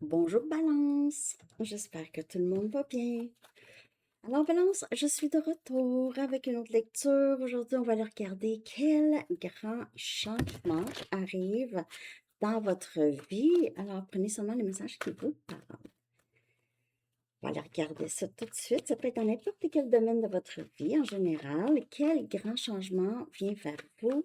Bonjour Balance, j'espère que tout le monde va bien. Alors Balance, je suis de retour avec une autre lecture. Aujourd'hui, on va aller regarder quel grand changement arrive dans votre vie. Alors prenez seulement les messages qui vous parlent. On va aller regarder ça tout de suite. Ça peut être dans n'importe quel domaine de votre vie en général. Quel grand changement vient vers vous?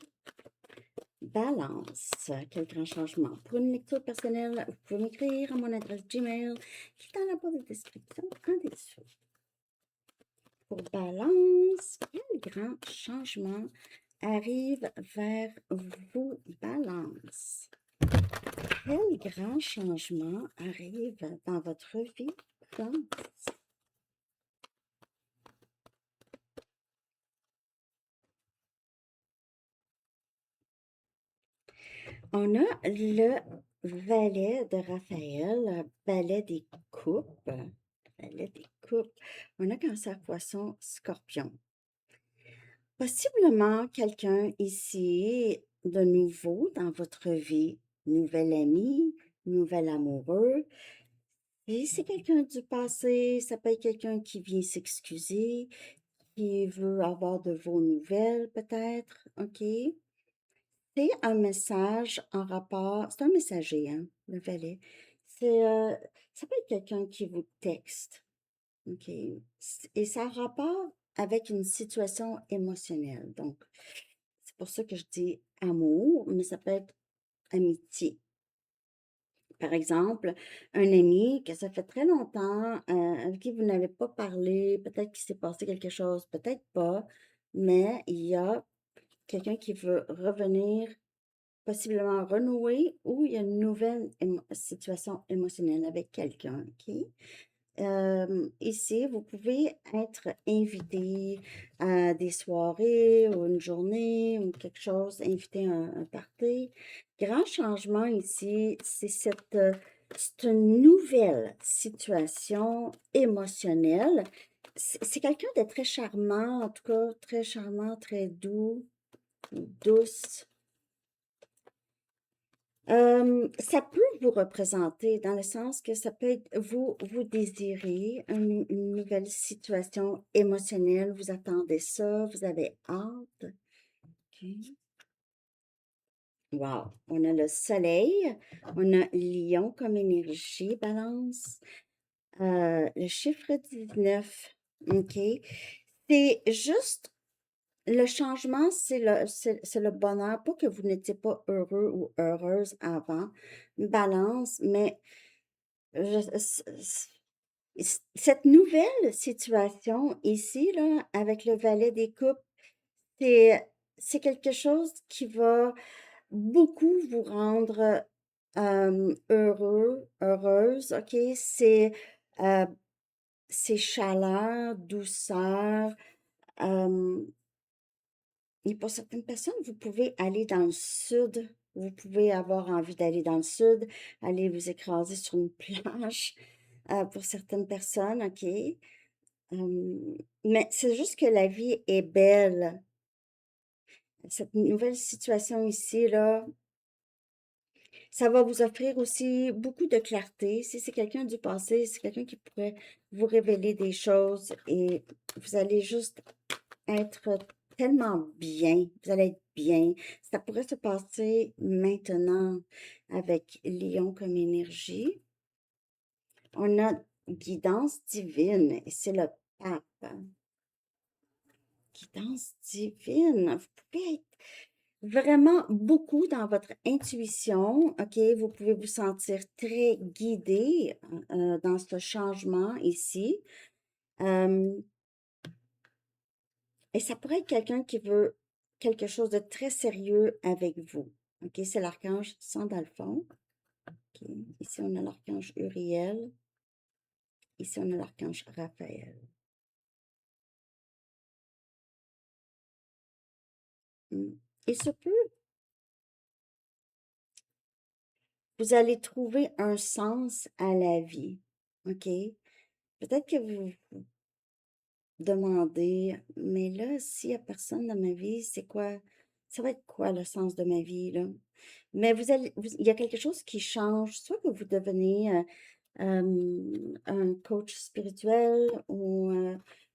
Balance. Quel grand changement. Pour une lecture personnelle, vous pouvez m'écrire à mon adresse Gmail qui est dans la barre de description en dessous. Pour Balance, quel grand changement arrive vers vous, Balance? Quel grand changement arrive dans votre vie, Balance? On a le valet de Raphaël, valet des coupes. Valet des coupes. On a cancer, poisson, scorpion. Possiblement quelqu'un ici de nouveau dans votre vie, nouvel ami, nouvel amoureux. Et c'est quelqu'un du passé, ça peut être quelqu'un qui vient s'excuser, qui veut avoir de vos nouvelles peut-être, OK? C'est un message en rapport, c'est un messager, hein, le valet. C'est, ça peut être quelqu'un qui vous texte, OK? Et ça a rapport avec une situation émotionnelle. Donc, c'est pour ça que je dis amour, mais ça peut être amitié. Par exemple, un ami que ça fait très longtemps, avec qui vous n'avez pas parlé, peut-être qu'il s'est passé quelque chose, peut-être pas, mais il y a quelqu'un qui veut revenir, possiblement renouer, ou il y a une nouvelle situation émotionnelle avec quelqu'un, OK? Ici, vous pouvez être invité à des soirées ou une journée ou quelque chose, invité à un party. Grand changement ici, c'est une nouvelle situation émotionnelle. C'est quelqu'un de très charmant, en tout cas, très charmant, très doux, douce. Ça peut vous représenter dans le sens que ça peut être vous désirez une nouvelle situation émotionnelle, vous attendez ça, vous avez hâte. OK. Wow! On a le soleil, on a lion comme énergie, balance, le chiffre 19. OK. C'est juste le changement, c'est le bonheur. Pas que vous n'étiez pas heureux ou heureuse avant, balance, mais cette nouvelle situation ici, là, avec le valet des coupes, c'est, c'est quelque chose qui va beaucoup vous rendre heureux, heureuse, OK? Euh, c'est chaleur, douceur. euh, Et pour certaines personnes, vous pouvez aller dans le sud. Vous pouvez avoir envie d'aller dans le sud, aller vous écraser sur une plage, pour certaines personnes, OK? Mais c'est juste que la vie est belle. Cette nouvelle situation ici, là, ça va vous offrir aussi beaucoup de clarté. Si c'est quelqu'un du passé, c'est quelqu'un qui pourrait vous révéler des choses et vous allez juste être tellement bien, vous allez être bien. Ça pourrait se passer maintenant avec Lion comme énergie. On a guidance divine et c'est le pape. Guidance divine. Vous pouvez être vraiment beaucoup dans votre intuition, OK? Vous pouvez vous sentir très guidé dans ce changement ici. Euh, Et ça pourrait être quelqu'un qui veut quelque chose de très sérieux avec vous. OK, c'est l'archange Sandalphon. OK, ici on a l'archange Uriel. Ici on a l'archange Raphaël. Il se peut, vous allez trouver un sens à la vie. OK? Peut-être que vous vous demandez, mais là, s'il n'y a personne dans ma vie, ça va être quoi le sens de ma vie, là? Mais il y a quelque chose qui change, soit que vous devenez un coach spirituel ou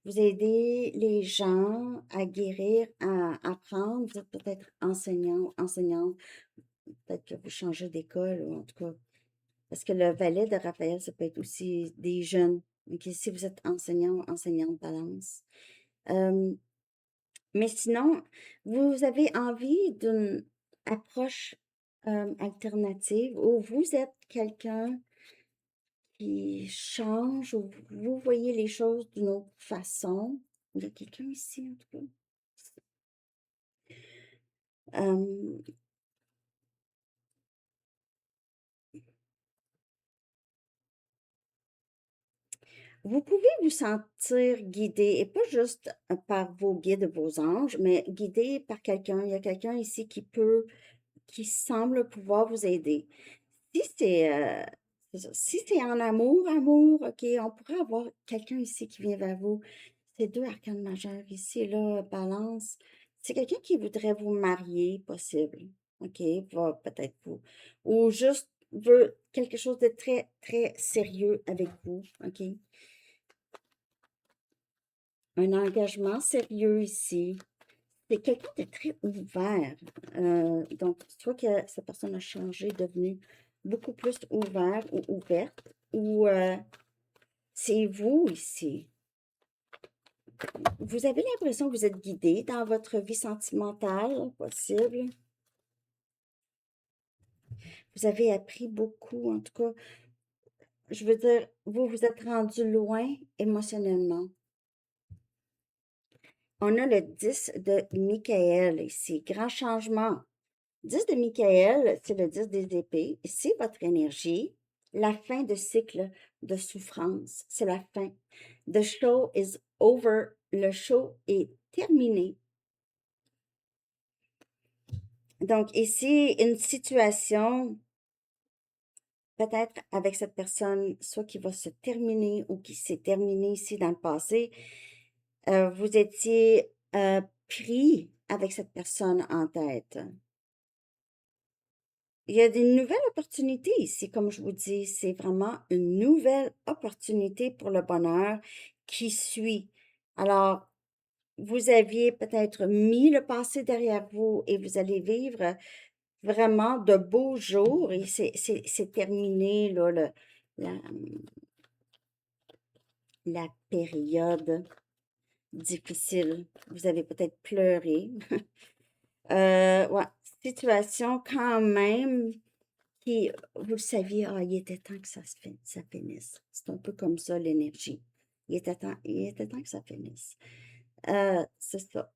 vous aidez les gens à guérir, à apprendre, vous êtes peut-être enseignant, enseignante, peut-être que vous changez d'école ou en tout cas, parce que le valet de Raphaël, ça peut être aussi des jeunes. Ok, si vous êtes enseignant ou enseignante balance. Euh, mais sinon, vous avez envie d'une approche alternative où vous êtes quelqu'un qui change, où vous voyez les choses d'une autre façon. Il y a quelqu'un ici, en tout cas. Euh, Vous pouvez vous sentir guidé, et pas juste par vos guides, vos anges, mais guidé par quelqu'un. Il y a quelqu'un ici qui semble pouvoir vous aider. Si c'est ça. Si c'est en amour, amour, ok, on pourrait avoir quelqu'un ici qui vient vers vous. C'est deux arcanes majeurs ici, là, balance. C'est quelqu'un qui voudrait vous marier, possible. Ok, va peut-être vous. Ou juste veut quelque chose de très, très sérieux avec vous. Ok. Un engagement sérieux ici. C'est quelqu'un de très ouvert. Donc, soit que cette personne a changé, devenu beaucoup plus ouvert ou ouverte, ou c'est vous ici. Vous avez l'impression que vous êtes guidé dans votre vie sentimentale, possible. Vous avez appris beaucoup, en tout cas, je veux dire, vous vous êtes rendu loin émotionnellement. On a le 10 de Michael ici, grand changement. 10 de Michael, c'est le 10 des épées, c'est votre énergie. La fin de cycle de souffrance, c'est la fin. The show is over. Le show est terminé. Donc, ici, une situation, peut-être avec cette personne, soit qui va se terminer ou qui s'est terminée ici dans le passé, vous étiez pris avec cette personne en tête. Il y a des nouvelles opportunités ici, comme je vous dis, c'est vraiment une nouvelle opportunité pour le bonheur qui suit. Alors, vous aviez peut-être mis le passé derrière vous et vous allez vivre vraiment de beaux jours et c'est terminé, là, la, la période difficile. Vous avez peut-être pleuré. Ouais, situation quand même qui, vous le saviez, ah, il était temps que ça finisse. C'est un peu comme ça l'énergie. Il était temps que ça finisse. C'est ça.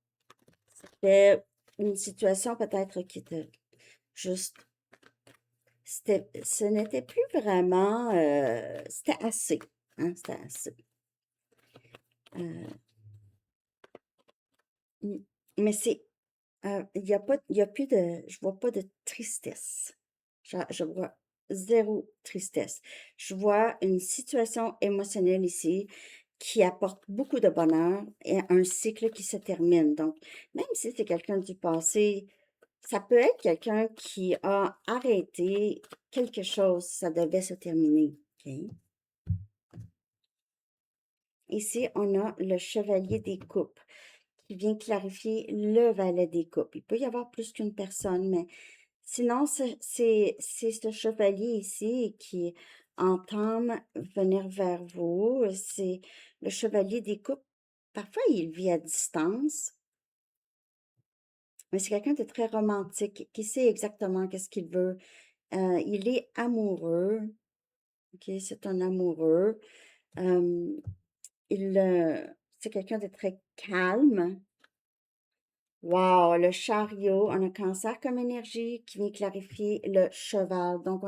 C'était une situation peut-être qui était juste, ce n'était plus vraiment, c'était assez. Hein, c'était assez. Euh, mm. Mais il y a plus je vois pas de tristesse. Je vois zéro tristesse. Je vois une situation émotionnelle ici qui apporte beaucoup de bonheur et un cycle qui se termine. Donc, même si c'est quelqu'un du passé, ça peut être quelqu'un qui a arrêté quelque chose, ça devait se terminer. OK? Ici, on a le chevalier des coupes qui vient clarifier le valet des coupes. Il peut y avoir plus qu'une personne, mais sinon, c'est ce chevalier ici qui entame venir vers vous. C'est le chevalier des coupes. Parfois, il vit à distance, mais c'est quelqu'un de très romantique, qui sait exactement qu'est-ce qu'il veut. Il est amoureux. OK, c'est un amoureux. Euh, c'est quelqu'un de très calme. Wow, le chariot, on a cancer comme énergie qui vient clarifier le cheval. Donc,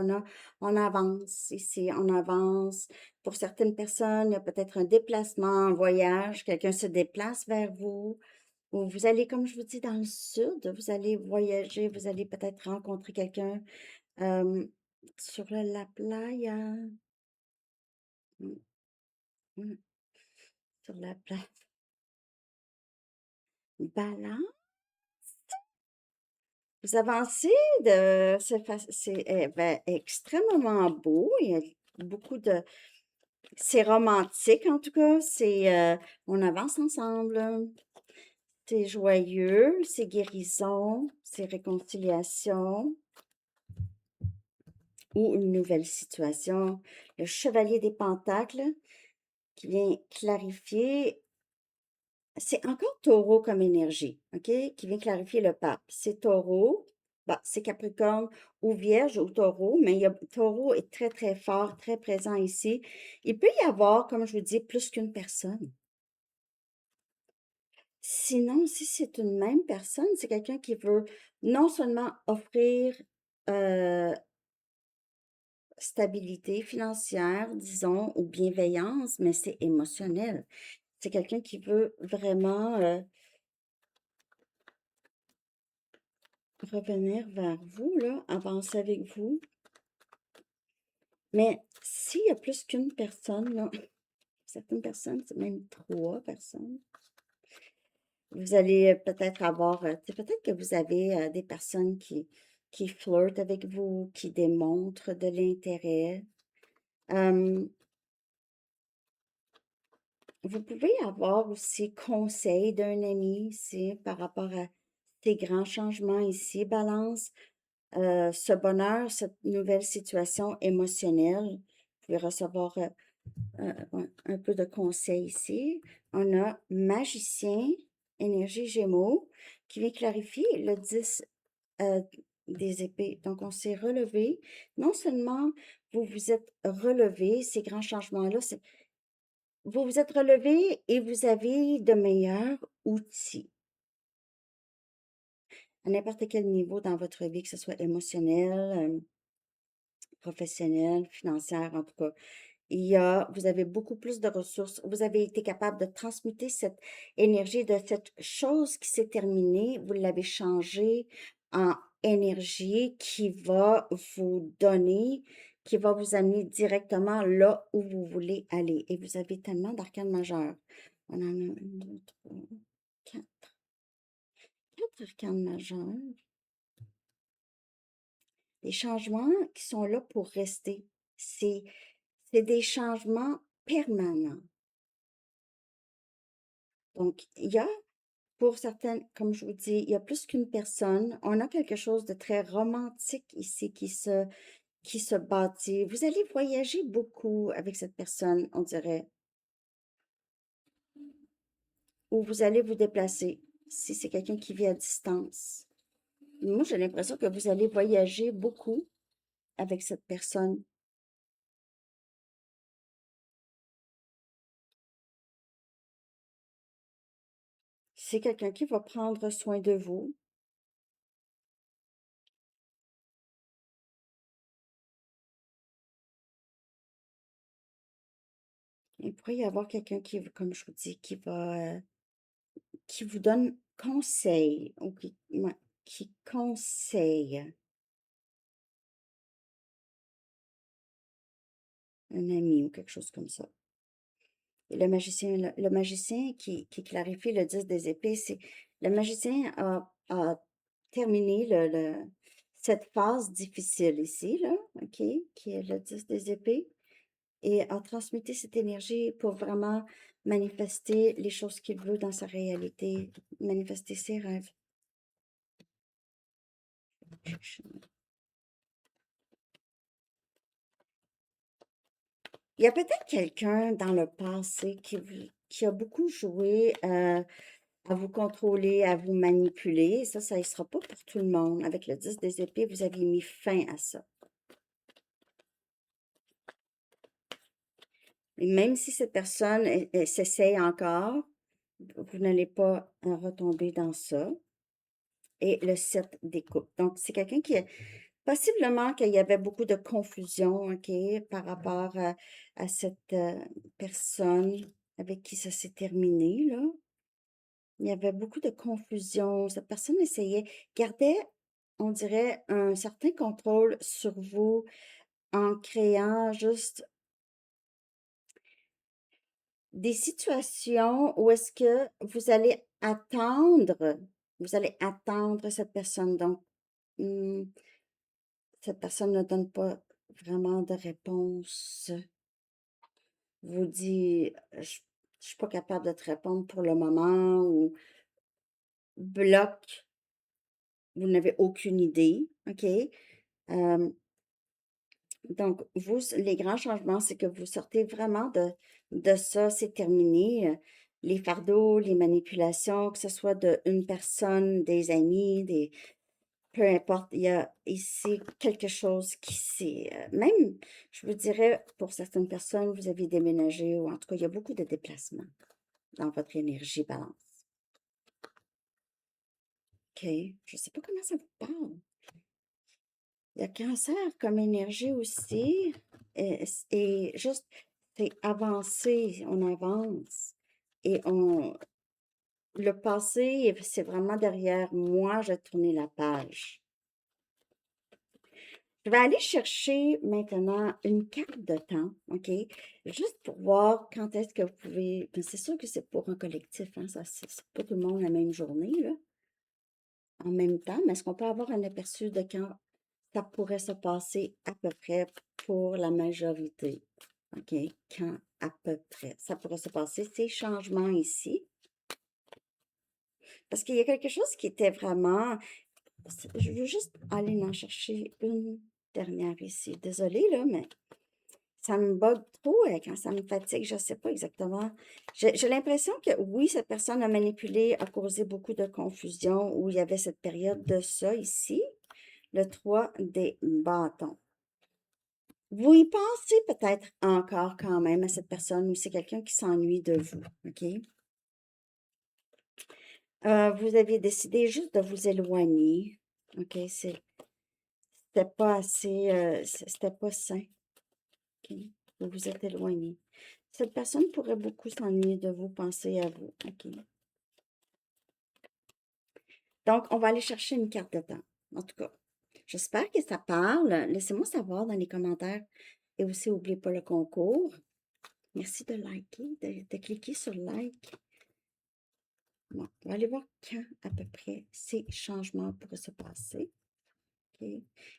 on avance ici, on avance. Pour certaines personnes, il y a peut-être un déplacement, un voyage, quelqu'un se déplace vers vous. Ou vous allez, comme je vous dis, dans le sud, vous allez voyager, vous allez peut-être rencontrer quelqu'un euh, sur la playa. Mm, mm, sur la plage. Balance. Vous avancez c'est ben, extrêmement beau. Il y a beaucoup de, c'est romantique en tout cas. On avance ensemble. C'est joyeux, c'est guérison, c'est réconciliation ou une nouvelle situation. Le chevalier des pentacles qui vient clarifier. C'est encore taureau comme énergie, OK? Qui vient clarifier le pape. C'est taureau, bah, c'est capricorne ou vierge ou taureau, mais taureau est très, très fort, très présent ici. Il peut y avoir, comme je vous dis, plus qu'une personne. Sinon, si c'est une même personne, c'est quelqu'un qui veut non seulement offrir stabilité financière, disons, ou bienveillance, mais c'est émotionnel. C'est quelqu'un qui veut vraiment revenir vers vous, là, avancer avec vous. Mais s'il y a plus qu'une personne, là, certaines personnes, c'est même 3 personnes, vous allez peut-être avoir, peut-être que vous avez des personnes qui flirtent avec vous, qui démontrent de l'intérêt. Vous pouvez avoir aussi conseil d'un ami ici par rapport à ces grands changements ici, Balance. Ce bonheur, cette nouvelle situation émotionnelle, vous pouvez recevoir ouais, un peu de conseils ici. On a magicien, énergie Gémeaux, qui vient clarifier le 10 euh, des épées. Donc, on s'est relevé. Non seulement vous vous êtes relevé, ces grands changements-là, vous vous êtes relevé et vous avez de meilleurs outils à n'importe quel niveau dans votre vie, que ce soit émotionnel, professionnel, financière, en tout cas. Vous avez beaucoup plus de ressources. Vous avez été capable de transmuter cette énergie de cette chose qui s'est terminée. Vous l'avez changée en énergie qui va vous donner, qui va vous amener directement là où vous voulez aller. Et vous avez tellement d'arcanes majeures. On en a une, deux, trois, quatre. Quatre arcanes majeures. Les changements qui sont là pour rester. C'est, c'est des changements permanents. Donc, il y a, pour certaines, comme je vous dis, il y a plus qu'une personne. On a quelque chose de très romantique ici qui se bâtit. Vous allez voyager beaucoup avec cette personne, on dirait, ou vous allez vous déplacer si c'est quelqu'un qui vit à distance. Moi, j'ai l'impression que vous allez voyager beaucoup avec cette personne. C'est quelqu'un qui va prendre soin de vous. Il pourrait y avoir quelqu'un qui, comme je vous dis, qui vous donne conseil ou ouais, qui conseille un ami ou quelque chose comme ça. Et le magicien qui clarifie le 10 des épées, c'est le magicien a terminé cette phase difficile ici, là, OK, qui est le 10 des épées, et a transmuté cette énergie pour vraiment manifester les choses qu'il veut dans sa réalité, manifester ses rêves. Il y a peut-être quelqu'un dans le passé qui a beaucoup joué à vous contrôler, à vous manipuler. Ça ne sera pas pour tout le monde. Avec le 10 des épées, vous avez mis fin à ça. Et même si cette personne elle s'essaye encore, vous n'allez pas retomber dans ça. Et le 7 des coupes. Donc, c'est quelqu'un qui est possiblement qu'il y avait beaucoup de confusion, OK, par rapport à cette personne avec qui ça s'est terminé, là. Il y avait beaucoup de confusion. Cette personne gardait, on dirait, un certain contrôle sur vous en créant juste des situations où est-ce que vous allez attendre cette personne. Donc, cette personne ne donne pas vraiment de réponse, vous dit, je suis pas capable de te répondre pour le moment ou bloque, vous n'avez aucune idée, OK? Donc, vous, les grands changements, c'est que vous sortez vraiment de ça, c'est terminé. Les fardeaux, les manipulations, que ce soit d'une personne, des amis, peu importe, il y a ici quelque chose qui s'est, même, je vous dirais, pour certaines personnes, vous avez déménagé, ou en tout cas, il y a beaucoup de déplacements dans votre énergie balance. OK? Je ne sais pas comment ça vous parle. Le cancer comme énergie aussi, et juste, c'est avancer, on avance. Et le passé, c'est vraiment derrière moi, j'ai tourné la page. Je vais aller chercher maintenant une carte de temps, OK? Juste pour voir quand est-ce que vous pouvez. C'est sûr que c'est pour un collectif, hein? Ça, c'est pas tout le monde la même journée, là, en même temps, mais est-ce qu'on peut avoir un aperçu de quand ça pourrait se passer à peu près pour la majorité? OK? Quand à peu près ça pourrait se passer, ces changements ici. Parce qu'il y a quelque chose qui était vraiment. Je veux juste aller en chercher une dernière ici. Désolée, là, mais ça me bug trop quand ça me fatigue. Je ne sais pas exactement. J'ai l'impression que oui, cette personne a manipulé, a causé beaucoup de confusion, où il y avait cette période de ça ici, le 3 des bâtons. Vous y pensez peut-être encore quand même à cette personne ou c'est quelqu'un qui s'ennuie de vous, OK? Vous aviez décidé juste de vous éloigner, OK? C'était pas assez, c'était pas sain, OK? Vous vous êtes éloigné. Cette personne pourrait beaucoup s'ennuyer de vous, penser à vous, OK? Donc, on va aller chercher une carte de temps. En tout cas, j'espère que ça parle. Laissez-moi savoir dans les commentaires. Et aussi, n'oubliez pas le concours. Merci de liker, de cliquer sur like. Bon, on va aller voir quand à peu près ces changements pourraient se passer. OK.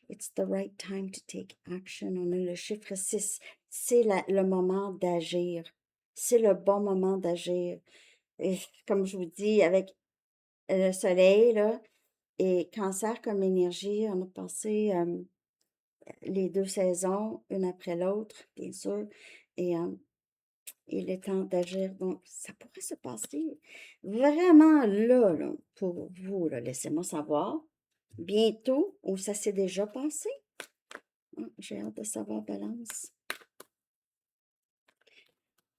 It's the right time to take action. On a le chiffre 6. C'est le moment d'agir. C'est le bon moment d'agir. Et comme je vous dis, avec le soleil, là, et cancer comme énergie, on a passé les 2 saisons, une après l'autre, bien sûr. Et il est temps d'agir. Donc, ça pourrait se passer vraiment là, pour vous. Laissez-moi savoir. Bientôt, ou ça s'est déjà passé. J'ai hâte de savoir, balance.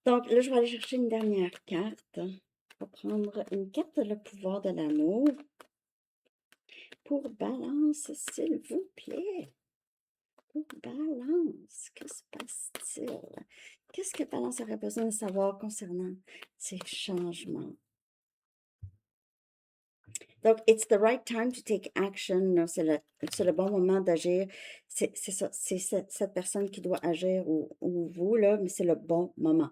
Donc, là, je vais aller chercher une dernière carte. Je vais prendre une carte de le pouvoir de l'amour. Pour balance, s'il vous plaît. Pour balance, que se passe-t-il? Qu'est-ce que balance aurait besoin de savoir concernant ces changements? Donc, it's the right time to take action. C'est le bon moment d'agir. C'est ça, c'est cette personne qui doit agir ou vous, là, mais c'est le bon moment.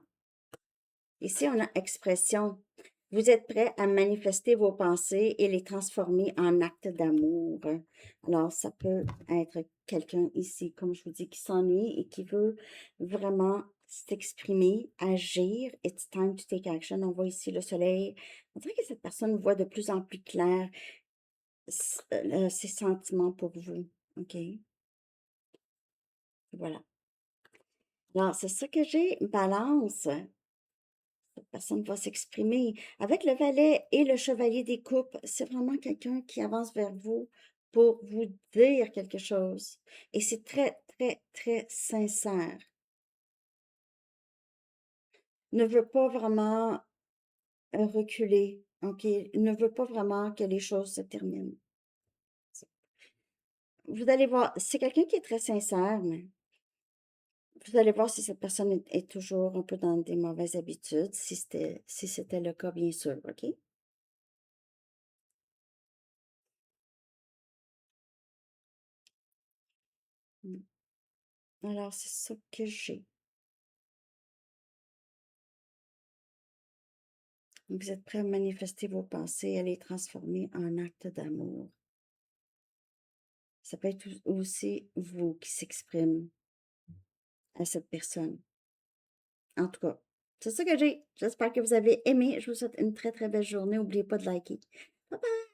Ici, on a expression. Vous êtes prêt à manifester vos pensées et les transformer en actes d'amour. Alors, ça peut être quelqu'un ici, comme je vous dis, qui s'ennuie et qui veut vraiment s'exprimer, agir. It's time to take action. On voit ici le soleil. On dirait que cette personne voit de plus en plus clair ses sentiments pour vous. OK? Voilà. Alors, c'est ça que j'ai. Balance. Cette personne va s'exprimer. Avec le valet et le chevalier des coupes, c'est vraiment quelqu'un qui avance vers vous pour vous dire quelque chose. Et c'est très, très, très sincère. Ne veut pas vraiment reculer, OK? Ne veut pas vraiment que les choses se terminent. Vous allez voir, c'est quelqu'un qui est très sincère, mais vous allez voir si cette personne est toujours un peu dans des mauvaises habitudes, si c'était le cas, bien sûr, OK? Mm. Alors, c'est ça que j'ai. Vous êtes prêt à manifester vos pensées, à les transformer en actes d'amour. Ça peut être aussi vous qui s'exprime à cette personne. En tout cas, c'est ça que j'ai. J'espère que vous avez aimé. Je vous souhaite une très, très belle journée. N'oubliez pas de liker. Bye bye!